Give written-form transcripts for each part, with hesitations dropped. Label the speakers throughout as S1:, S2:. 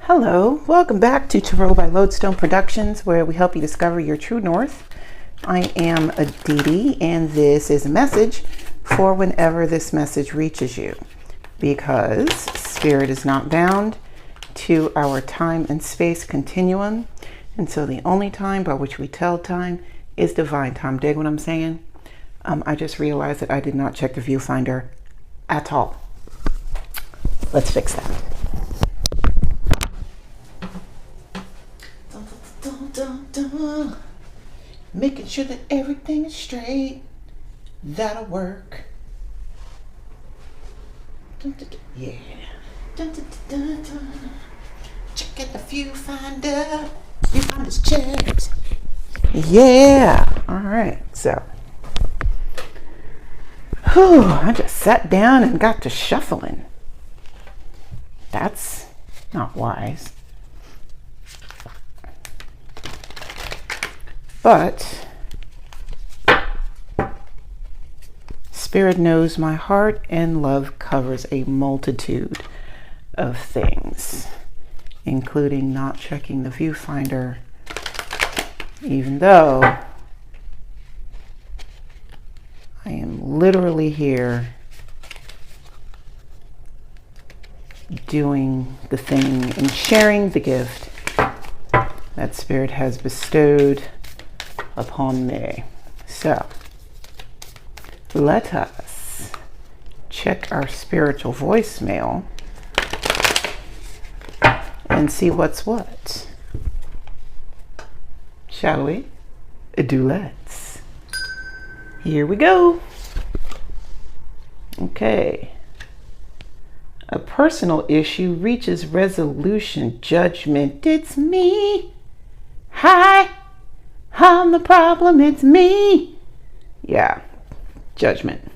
S1: Hello, welcome back to Tarot by Lodestone Productions, where we help you discover your true north. I am Aditi, and this is a message for whenever this message reaches you, because Spirit is not bound to our time and space continuum, and so the only time by which we tell time is divine time. Dig what I'm saying? I just realized that I did not check the viewfinder at all. Let's fix that. Making sure that everything is straight. That'll work. Yeah. Check out the viewfinder. Viewfinder's checked. Yeah. All right. So, I just sat down and got to shuffling. That's not wise. But Spirit knows my heart, and love covers a multitude of things, including not checking the viewfinder, even though I am literally here doing the thing and sharing the gift that Spirit has bestowed upon me. So let us check our spiritual voicemail and see what's what. Shall we? Do let's. Here we go. Okay. A personal issue reaches resolution. Judgment. It's me. Hi. I'm the problem, it's me. Yeah, judgment.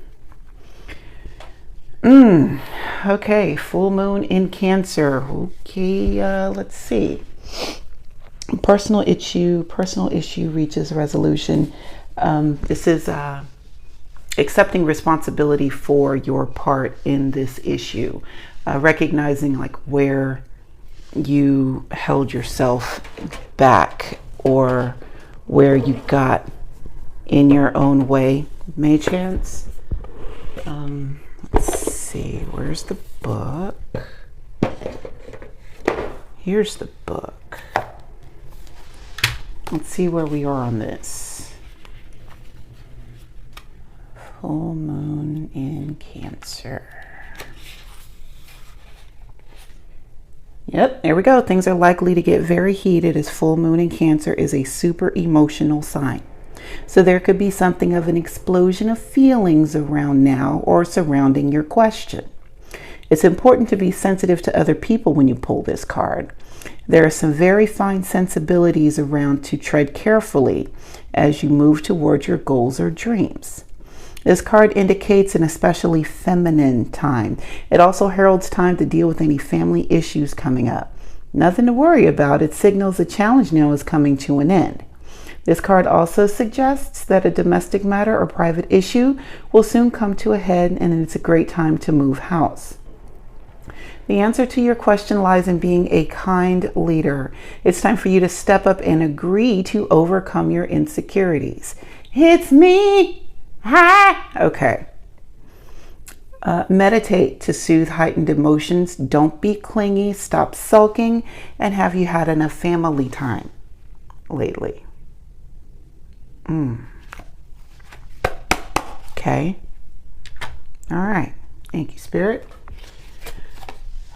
S1: Okay, full moon in Cancer. Okay, let's see. Personal issue reaches resolution. This is accepting responsibility for your part in this issue. Recognizing like where you held yourself back or where you got in your own way. May chance. Let's see, where's the book? Here's the book. Let's see where we are on this. Full moon in Cancer. Yep, there we go. Things are likely to get very heated as full moon in Cancer is a super emotional sign. So there could be something of an explosion of feelings around now or surrounding your question. It's important to be sensitive to other people when you pull this card. There are some very fine sensibilities around to tread carefully as you move towards your goals or dreams. This card indicates an especially feminine time. It also heralds time to deal with any family issues coming up. Nothing to worry about. It signals the challenge now is coming to an end. This card also suggests that a domestic matter or private issue will soon come to a head, and it's a great time to move house. The answer to your question lies in being a kind leader. It's time for you to step up and agree to overcome your insecurities. It's me. Hi. Okay. Meditate to soothe heightened emotions. Don't be clingy. Stop sulking. And have you had enough family time lately? Okay. All right. Thank you, Spirit.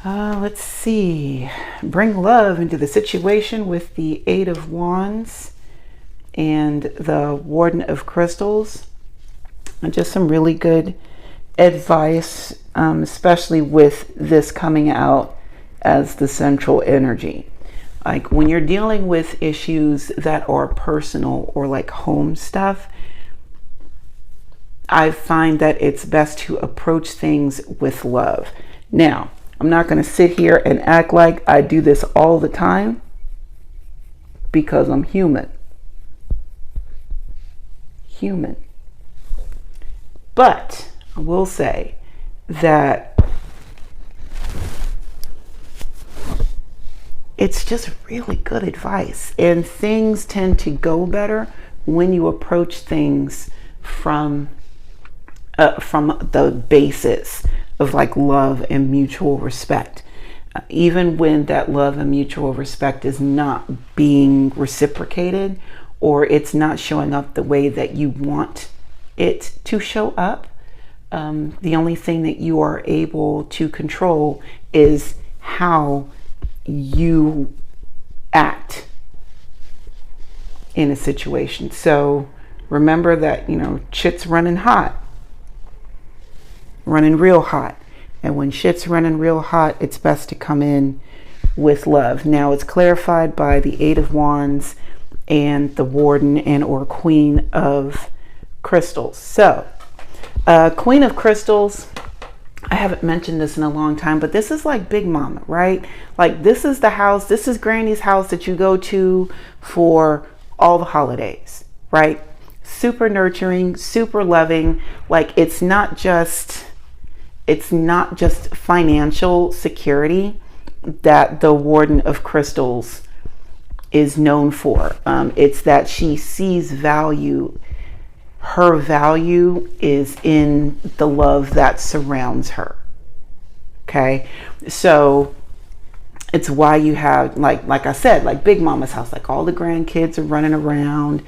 S1: Let's see. Bring love into the situation with the Eight of Wands and the Warden of Crystals. And just some really good advice, especially with this coming out as the central energy. Like when you're dealing with issues that are personal or like home stuff, I find that it's best to approach things with love. Now, I'm not going to sit here and act like I do this all the time because I'm human. But I will say that it's just really good advice. And things tend to go better when you approach things from the basis of like love and mutual respect. Even when that love and mutual respect is not being reciprocated, or it's not showing up the way that you want it to show up, the only thing that you are able to control is how you act in a situation. So remember that, shit's running hot, running real hot. And when shit's running real hot, it's best to come in with love. Now it's clarified by the Eight of Wands and the Warden and or Queen of Crystals. So Queen of Crystals, I haven't mentioned this in a long time, but this is like Big Mama, right? Like this is the house, this is Granny's house that you go to for all the holidays, right? Super nurturing, super loving. Like it's not just financial security that the Warden of Crystals is known for. It's that she sees value. Her value is in the love that surrounds her. Okay, so it's why you have like I said, like Big Mama's house, like all the grandkids are running around,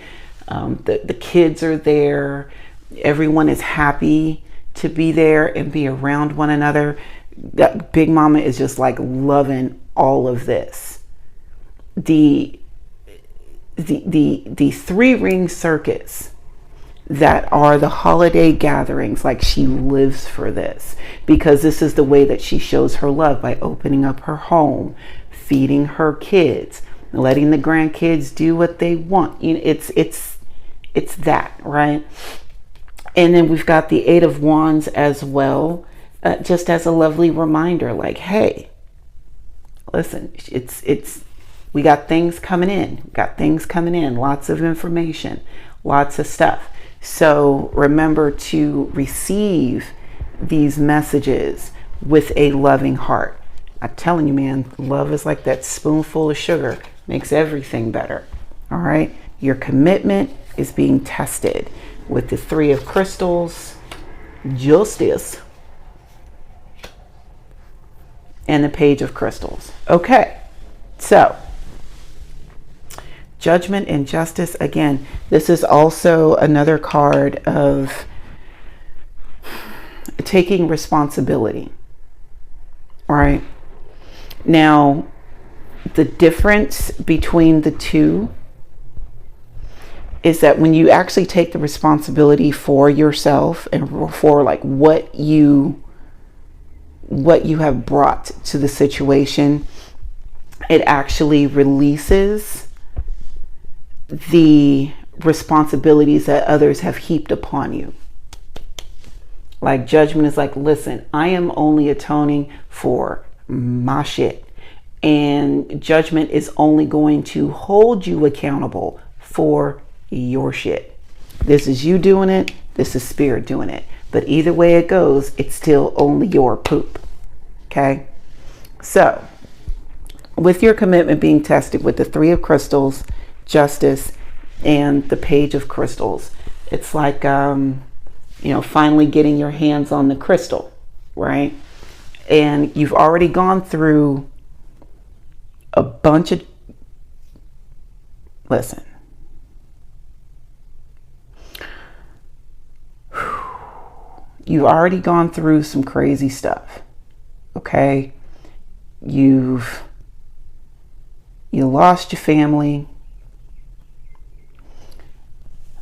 S1: the kids are there, everyone is happy to be there and be around one another. That Big Mama is just like loving all of this. The three ring circus that are the holiday gatherings, like she lives for this, because this is the way that she shows her love, by opening up her home, feeding her kids, letting the grandkids do what they want. It's that, right? And then we've got the Eight of Wands as well, just as a lovely reminder, like, hey, listen, we got things coming in, lots of information, lots of stuff. So remember to receive these messages with a loving heart. I'm telling you, man, love is like that spoonful of sugar, makes everything better. All right. Your commitment is being tested with the Three of Crystals, Justice, and the Page of Crystals. Okay. So Judgment and Justice, again, this is also another card of taking responsibility. All right. Now, the difference between the two is that when you actually take the responsibility for yourself and for like what you have brought to the situation, it actually releases the responsibilities that others have heaped upon you. Like Judgment is like, listen, I am only atoning for my shit. And Judgment is only going to hold you accountable for your shit. This is you doing it. This is Spirit doing it. But either way it goes, it's still only your poop. Okay? So, with your commitment being tested with the Three of Crystals, Justice, and the Page of Crystals, it's like finally getting your hands on the crystal, right? And you've already gone through a bunch of, listen, you've already gone through some crazy stuff. Okay, you lost your family.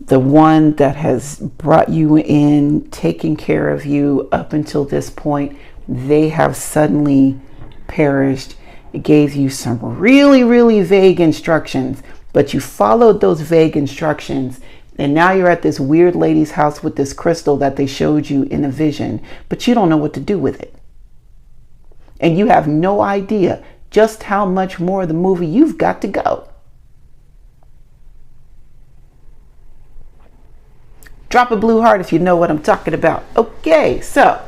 S1: The one that has brought you in, taken care of you up until this point, they have suddenly perished. It gave you some really, really vague instructions, but you followed those vague instructions, and now you're at this weird lady's house with this crystal that they showed you in a vision, but you don't know what to do with it. And you have no idea just how much more of the movie you've got to go. Drop a blue heart if you know what I'm talking about. Okay, so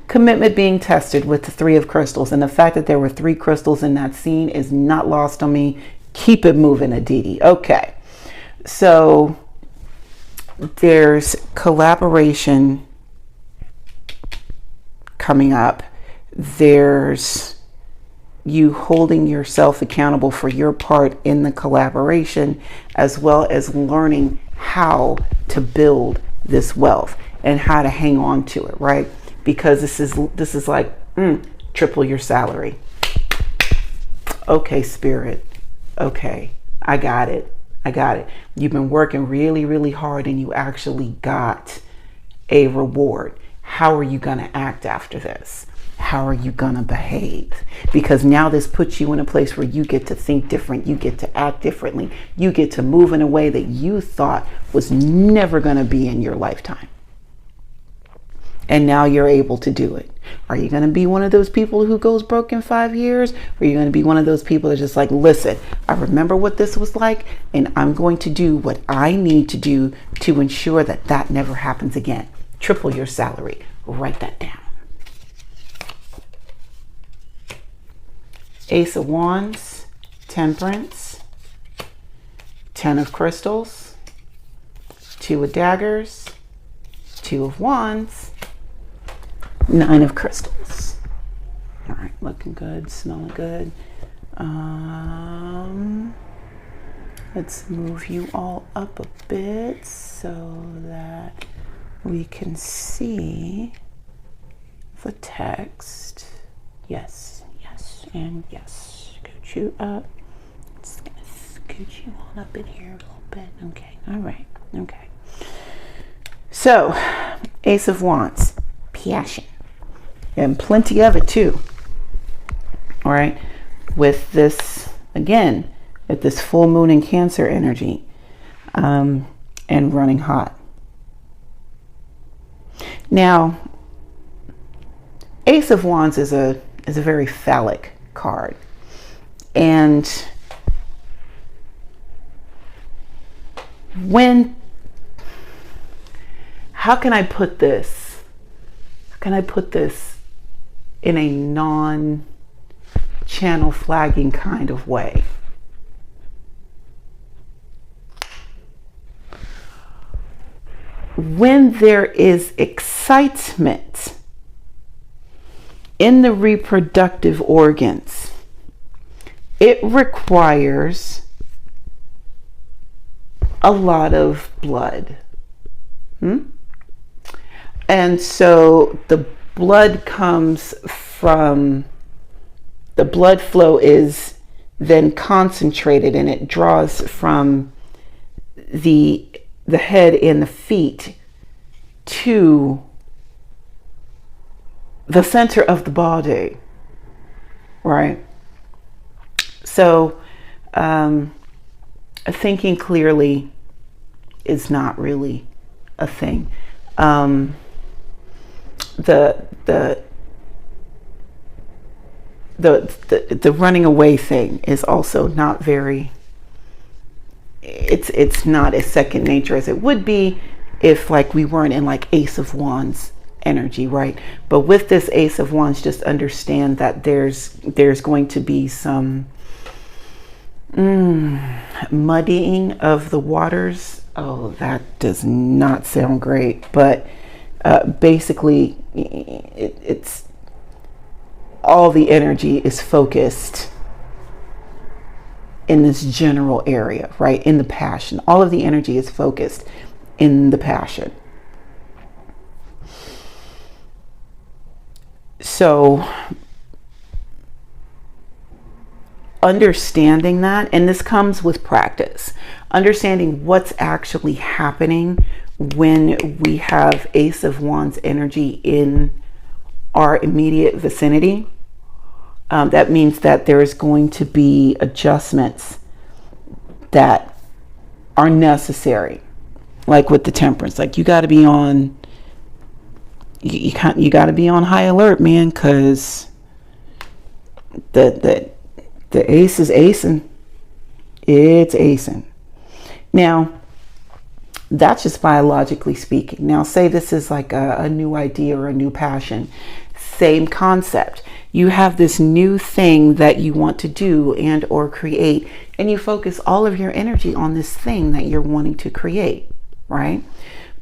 S1: commitment being tested with the Three of Crystals, and the fact that there were 3 crystals in that scene is not lost on me. Keep it moving, Aditi. Okay, so there's collaboration coming up. There's you holding yourself accountable for your part in the collaboration, as well as learning how to build this wealth and how to hang on to it, right? Because this is like triple your salary. Okay, Spirit. Okay, I got it. You've been working really, really hard and you actually got a reward. How are you going to act after this? How are you going to behave? Because now this puts you in a place where you get to think different. You get to act differently. You get to move in a way that you thought was never going to be in your lifetime. And now you're able to do it. Are you going to be one of those people who goes broke in 5 years? Or are you going to be one of those people that's just like, listen, I remember what this was like, and I'm going to do what I need to do to ensure that that never happens again. Triple your salary. Write that down. Ace of Wands, Temperance, 10 of Crystals, 2 of Daggers, 2 of Wands, 9 of Crystals. All right, looking good, smelling good. Let's move you all up a bit so that we can see the text. Yes. And yes, scoot you up. Just gonna scoot you on up in here a little bit. Okay, all right, okay. So, Ace of Wands, passion, and plenty of it too. All right, with this, again, with this full moon in Cancer energy, and running hot. Now, Ace of Wands is a very phallic card, and how can I put this in a non-channel flagging kind of way? When there is excitement in the reproductive organs, it requires a lot of blood. And so the blood flow is then concentrated, and it draws from the head and the feet to the center of the body, right? So thinking clearly is not really a thing. The running away thing is also not very, it's not as second nature as it would be if like we weren't in like Ace of Wands energy, right? But with this Ace of Wands, just understand that there's going to be some muddying of the waters. Oh, that does not sound great. But basically, it's all the energy is focused in this general area, right? In the passion. All of the energy is focused in the passion. So understanding that, and this comes with practice, understanding what's actually happening when we have Ace of Wands energy in our immediate vicinity. That means that there is going to be adjustments that are necessary, like with the Temperance. Like you got to be on, you got to be on high alert, man, because the ace is acing. It's acing. Now, that's just biologically speaking. Now, say this is like a new idea or a new passion. Same concept. You have this new thing that you want to do and or create, and you focus all of your energy on this thing that you're wanting to create, right?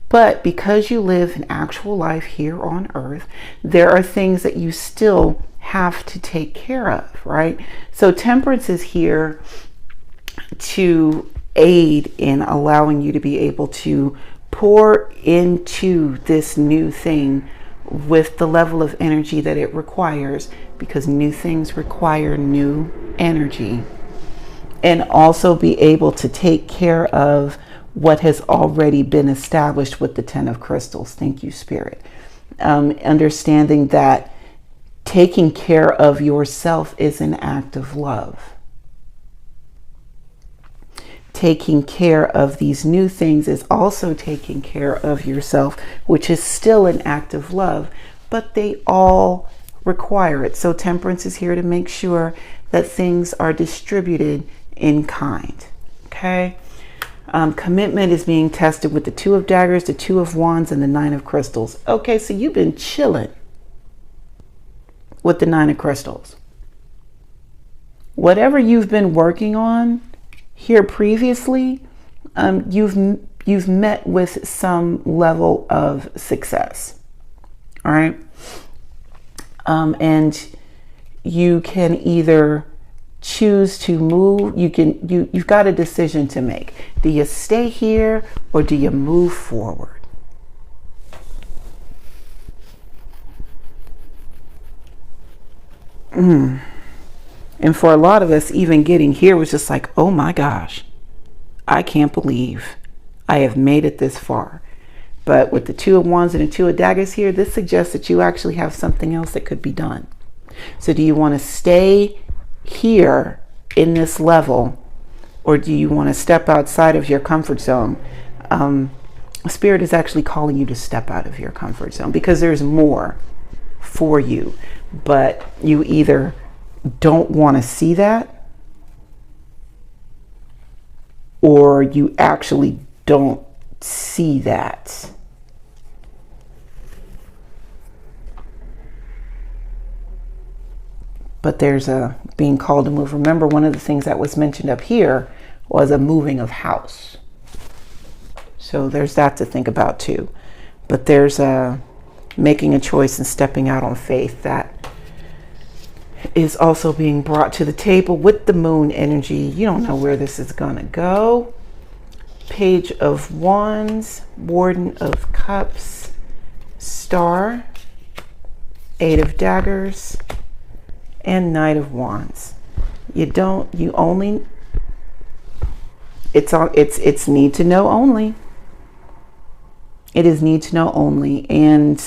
S1: But because you live an actual life here on earth, there are things that you still have to take care of, right? So temperance is here to aid in allowing you to be able to pour into this new thing with the level of energy that it requires, because new things require new energy, and also be able to take care of what has already been established with the 10 of crystals. Thank you, Spirit. Understanding that taking care of yourself is an act of love. Taking care of these new things is also taking care of yourself, which is still an act of love, but they all require it. So temperance is here to make sure that things are distributed in kind. Okay. Commitment is being tested with the 2 of daggers, the 2 of wands, and the 9 of crystals. Okay, so you've been chilling with the 9 of crystals. Whatever you've been working on here previously, you've met with some level of success. All right. And you can either choose to move. You've got a decision to make. Do you stay here or do you move forward? And for a lot of us, even getting here was just like, oh my gosh, I can't believe I have made it this far. But with the 2 of wands and the 2 of daggers here, this suggests that you actually have something else that could be done. So do you want to stay here in this level, or do you want to step outside of your comfort zone? Spirit is actually calling you to step out of your comfort zone, because there's more for you, but you either don't want to see that, or you actually don't see that. But there's a being called to move. Remember, one of the things that was mentioned up here was a moving of house. So there's that to think about too. But there's a making a choice and stepping out on faith that is also being brought to the table with the moon energy. You don't know where this is going to go. Page of Wands, Warden of Cups, Star, 8 of Daggers, and Knight of Wands. It's need to know only. It is need to know only. And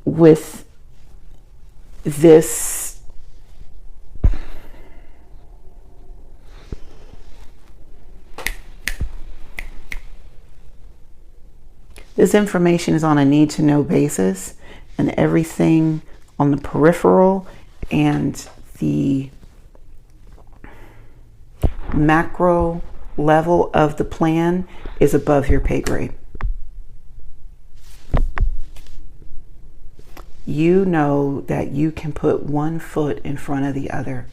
S1: with this, this information is on a need to know basis, and everything on the peripheral and the macro level of the plan is above your pay grade. You know that you can put one foot in front of the other.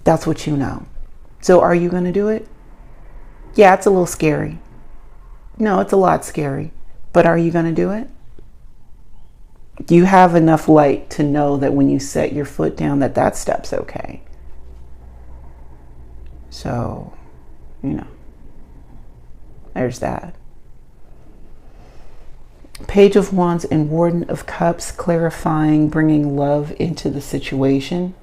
S1: That's what you know. So are you going to do it? Yeah, it's a little scary. No, it's a lot scary. But are you going to do it? You have enough light to know that when you set your foot down, that step's okay. So, there's that. Page of Wands and Warden of Cups, clarifying, bringing love into the situation.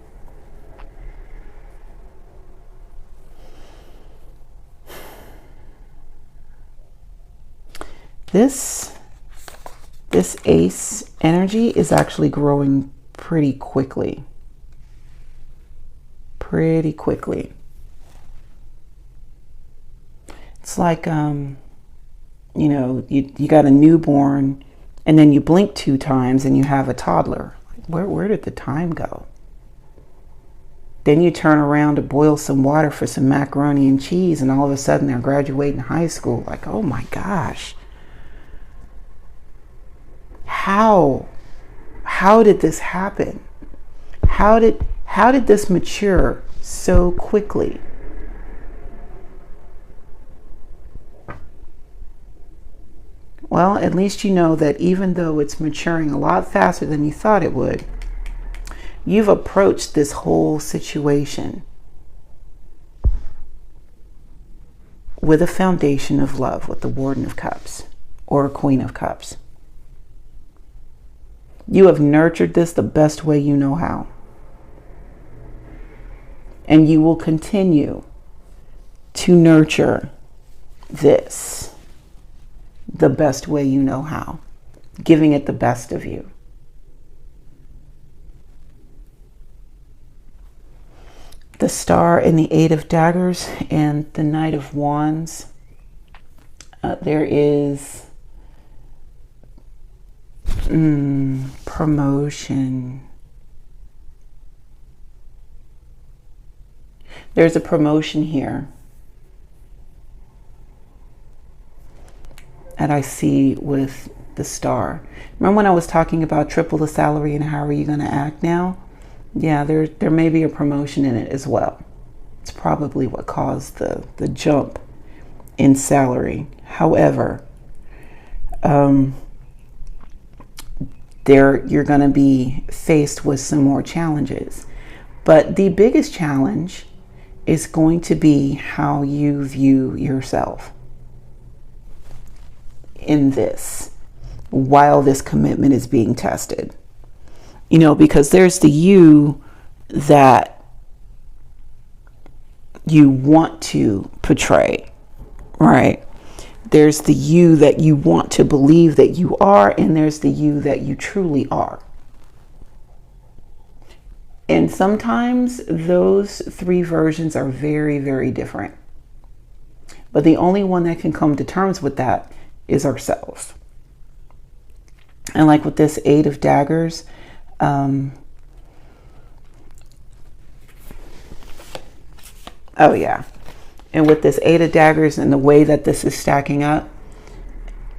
S1: This ace energy is actually growing pretty quickly. It's like, you got a newborn and then you blink 2 times and you have a toddler. Where did the time go? Then you turn around to boil some water for some macaroni and cheese, and all of a sudden they're graduating high school. Like, oh my gosh. how did this happen? How did this mature so quickly? Well, at least you know that even though it's maturing a lot faster than you thought it would, you've approached this whole situation with a foundation of love, with the Warden of Cups or Queen of Cups. You have nurtured this the best way you know how. And you will continue to nurture this the best way you know how, giving it the best of you. The Star and the Eight of Daggers and the Knight of Wands. There is promotion. There's a promotion here that I see with the Star. Remember when I was talking about triple the salary and how are you going to act now? Yeah, there may be a promotion in it as well. It's probably what caused the jump in salary. However, you're going to be faced with some more challenges. But the biggest challenge is going to be how you view yourself in this, while this commitment is being tested. You know, because there's the you that you want to portray, right? There's the you that you want to believe that you are, and there's the you that you truly are. And sometimes those three versions are very, very different. But the only one that can come to terms with that is ourselves. And like with this Eight of Daggers, oh yeah. And with this Eight of Daggers and the way that this is stacking up,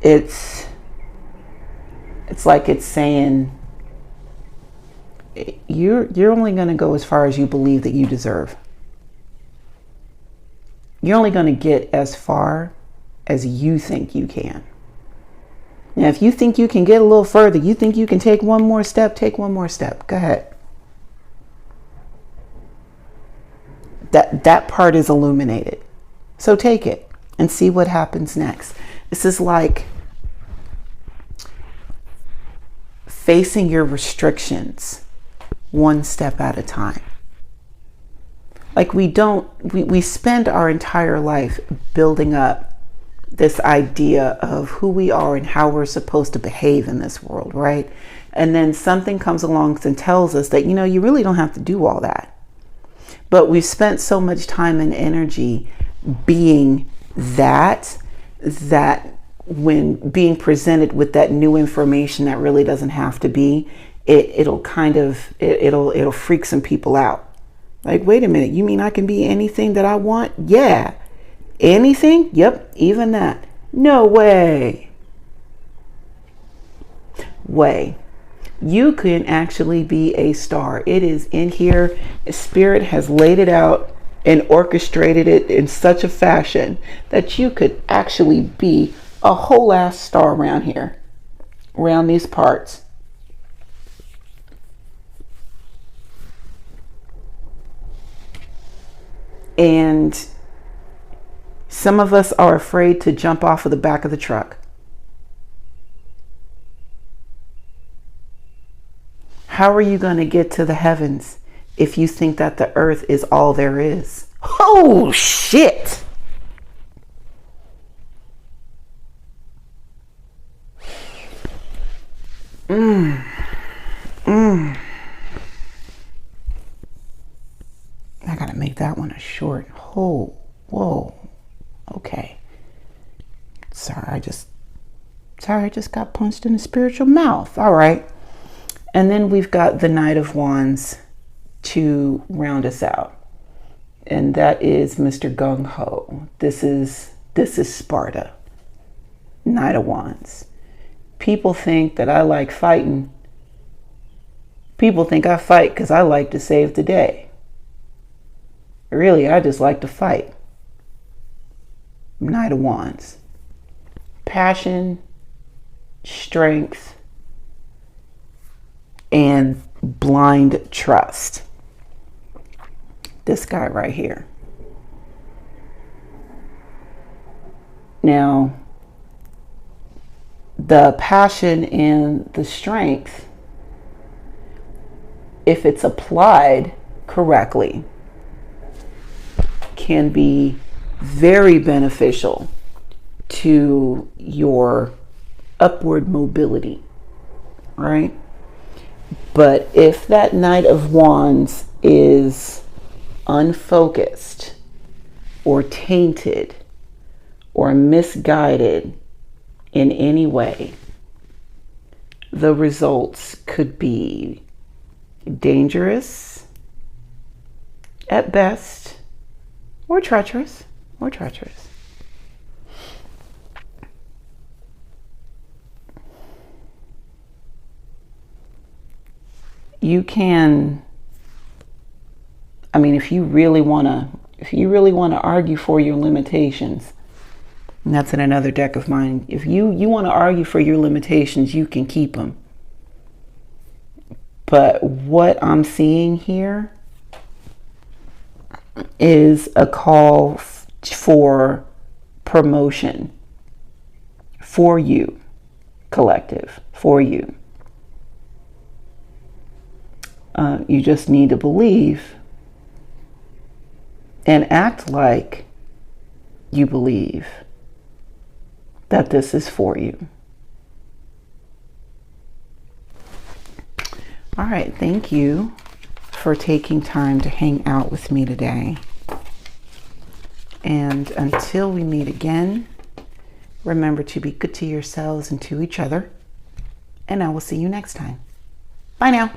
S1: it's like it's saying you're only going to go as far as you believe that you deserve. You're only going to get as far as you think you can. Now, if you think you can get a little further, you think you can take one more step, take one more step. Go ahead. That part is illuminated. So take it and see what happens next. This is like facing your restrictions one step at a time. Like we spend our entire life building up this idea of who we are and how we're supposed to behave in this world, right? And then something comes along and tells us that, you really don't have to do all that. But we've spent so much time and energy being that when being presented with that new information that really doesn't have to be, it'll freak some people out. Like, wait a minute, you mean I can be anything that I want? Yeah. Anything? Yep, even that. No way. You can actually be a star. It is in here. Spirit has laid it out and orchestrated it in such a fashion that you could actually be a whole ass star around here, around these parts. And some of us are afraid to jump off of the back of the truck. How are you going to get to the heavens if you think that the earth is all there is? Oh, shit. I got to make that one a short. Oh, whoa. Okay. Sorry, I just got punched in the spiritual mouth. All right. And then we've got the Knight of Wands to round us out. And that is Mr. Gung Ho. This is Sparta. Knight of Wands. People think that I like fighting. People think I fight because I like to save the day. Really, I just like to fight. Knight of Wands. Passion, strength, and blind trust. This guy right here. Now, the passion and the strength, if it's applied correctly, can be very beneficial to your upward mobility, right? But if that Knight of Wands is unfocused or tainted or misguided in any way, the results could be dangerous at best, or treacherous, You can, I mean, if you really want to argue for your limitations, and that's in another deck of mine. If you want to argue for your limitations, you can keep them. But what I'm seeing here is a call for promotion for you, collective, for you. You just need to believe and act like you believe that this is for you. All right, thank you for taking time to hang out with me today. And until we meet again, remember to be good to yourselves and to each other. And I will see you next time. Bye now.